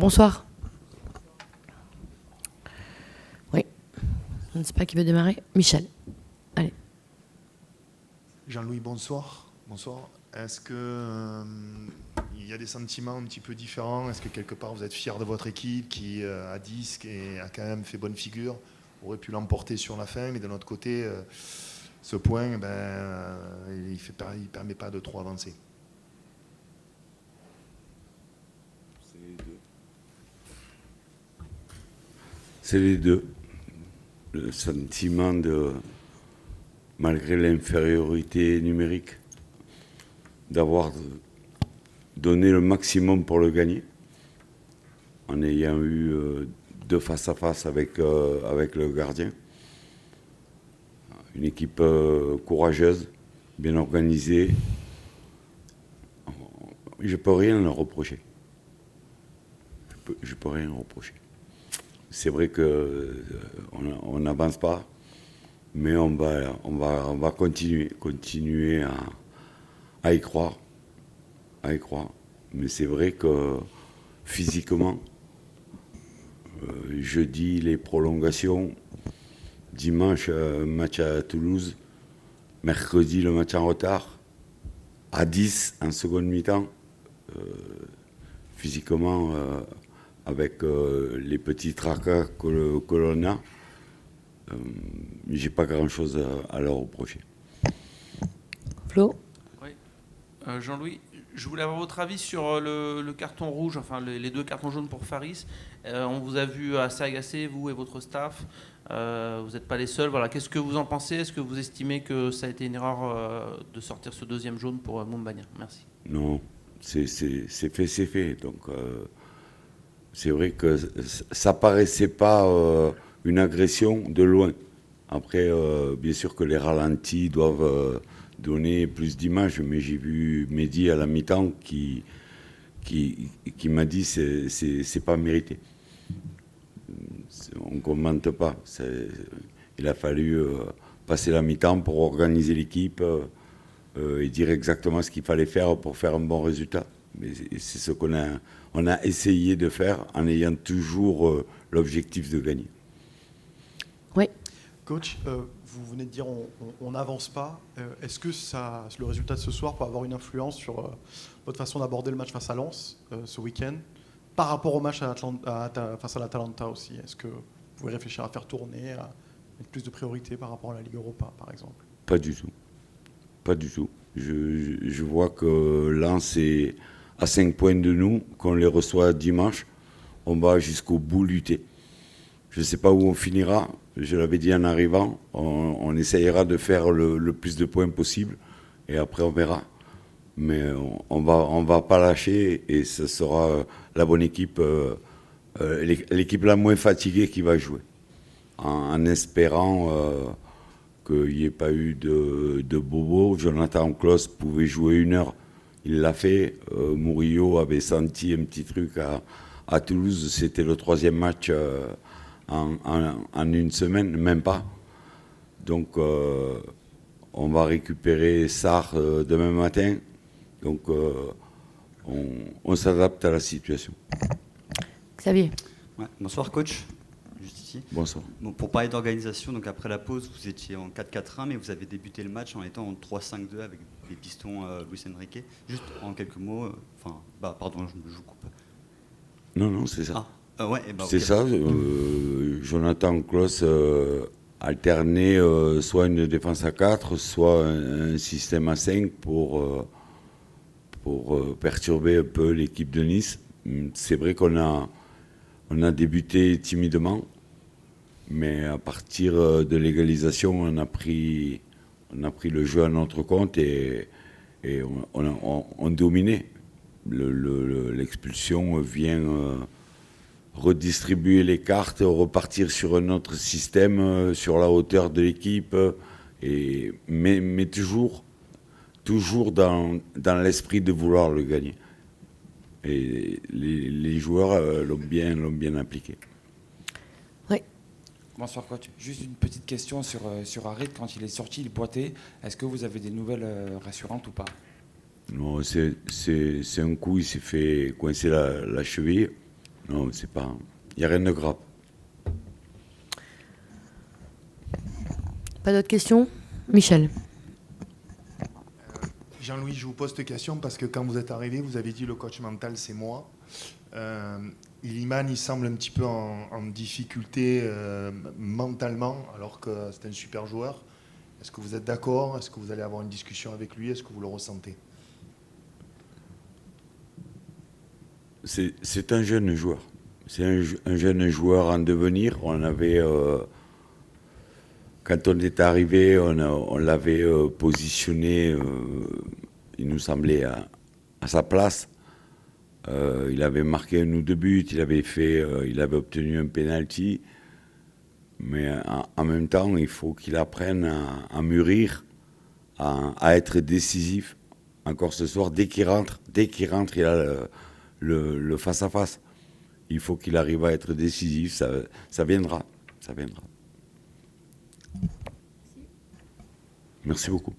Bonsoir. Oui. Je ne sais pas qui veut démarrer. Michel. Allez. Jean-Louis, bonsoir. Bonsoir. Est-ce que il y a des sentiments un petit peu différents? Est-ce que quelque part vous êtes fier de votre équipe qui, à 10 et a quand même fait bonne figure, aurait pu l'emporter sur la fin, mais de notre côté, ce point, il ne permet pas de trop avancer? C'est les deux. Le sentiment de, malgré l'infériorité numérique, d'avoir donné le maximum pour le gagner, en ayant eu deux face-à-face avec le gardien. Une équipe courageuse, bien organisée. Je ne peux rien leur reprocher. Je peux rien reprocher. C'est vrai qu'on n'avance pas, mais on va continuer à y croire. Mais c'est vrai que physiquement, jeudi, les prolongations, dimanche, match à Toulouse, mercredi, le match en retard, à 10 en seconde mi-temps, physiquement, avec les petits tracas que l'on a, j'ai pas grand-chose à leur reprocher. Flo? Oui. Jean-Louis, je voulais avoir votre avis sur le carton rouge, enfin les deux cartons jaunes pour Faris. On vous a vu assez agacé, vous et votre staff. Vous n'êtes pas les seuls. Voilà. Qu'est-ce que vous en pensez? Est-ce que vous estimez que ça a été une erreur de sortir ce deuxième jaune pour Mumbagna? Merci. Non, c'est fait, c'est fait. Donc, c'est vrai que ça paraissait pas une agression de loin. Après, bien sûr que les ralentis doivent donner plus d'images, mais j'ai vu Mehdi à la mi-temps qui m'a dit c'est pas mérité. On ne commente pas. Il a fallu passer la mi-temps pour organiser l'équipe et dire exactement ce qu'il fallait faire pour faire un bon résultat. Mais c'est ce qu'on a essayé de faire en ayant toujours l'objectif de gagner. Oui. Coach, vous venez de dire on n'avance pas. Est-ce que le résultat de ce soir peut avoir une influence sur votre façon d'aborder le match face à Lens ce week-end par rapport au match face à l'Atalanta aussi? Est-ce que vous pouvez réfléchir à faire tourner, à mettre plus de priorité par rapport à la Ligue Europa, par exemple? Pas du tout. Pas du tout. Je vois que Lens est à 5 points de nous, qu'on les reçoit dimanche. On va jusqu'au bout lutter. Je ne sais pas où on finira. Je l'avais dit en arrivant. On essayera de faire le plus de points possible. Et après, on verra. Mais on va pas lâcher. Et ce sera la bonne équipe, l'équipe la moins fatiguée qui va jouer. En espérant qu'il n'y ait pas eu de bobo. Jonathan Klaus pouvait jouer 1 heure. Il l'a fait. Murillo avait senti un petit truc à Toulouse. C'était le 3e match en une semaine, même pas. Donc, on va récupérer Sarr demain matin. Donc, on s'adapte à la situation. Xavier? Ouais, bonsoir coach, juste ici. Bonsoir. Bon, pour parler d'organisation, donc après la pause, vous étiez en 4-4-1, mais vous avez débuté le match en étant en 3-5-2 avec les pistons Luis Enrique. Juste en quelques mots, pardon, je vous coupe. Non, c'est ça. Ouais, c'est okay. Ça. Jonathan Klaus alternait soit une défense à 4, soit un système à 5 pour perturber un peu l'équipe de Nice. C'est vrai qu'on a débuté timidement, mais à partir de l'égalisation, on a pris le jeu à notre compte et on dominait. L'expulsion vient redistribuer les cartes, repartir sur un autre système, sur la hauteur de l'équipe, mais toujours dans l'esprit de vouloir le gagner. Et les joueurs l'ont bien appliqué. Oui. Bonsoir coach. Juste une petite question sur Harit. Quand il est sorti, il boitait. Est-ce que vous avez des nouvelles rassurantes ou pas? Non, c'est un coup, il s'est fait coincer la cheville. Non, c'est pas. Il n'y a rien de grave. Pas d'autres questions? Michel. Jean-Louis, je vous pose cette question parce que quand vous êtes arrivé, vous avez dit le coach mental, c'est moi. Iliman, il semble un petit peu en difficulté mentalement, alors que c'est un super joueur. Est-ce que vous êtes d'accord? Est-ce que vous allez avoir une discussion avec lui? Est-ce que vous le ressentez? C'est un jeune joueur. C'est un jeune joueur en devenir. On avait, quand on est arrivé, on l'avait positionné, il nous semblait, à sa place. Il avait marqué 1 ou 2 buts, il avait obtenu un penalty. Mais en même temps, il faut qu'il apprenne à mûrir, à être décisif. Encore ce soir, dès qu'il rentre, il a le face-à-face. Il faut qu'il arrive à être décisif, ça viendra. Merci beaucoup.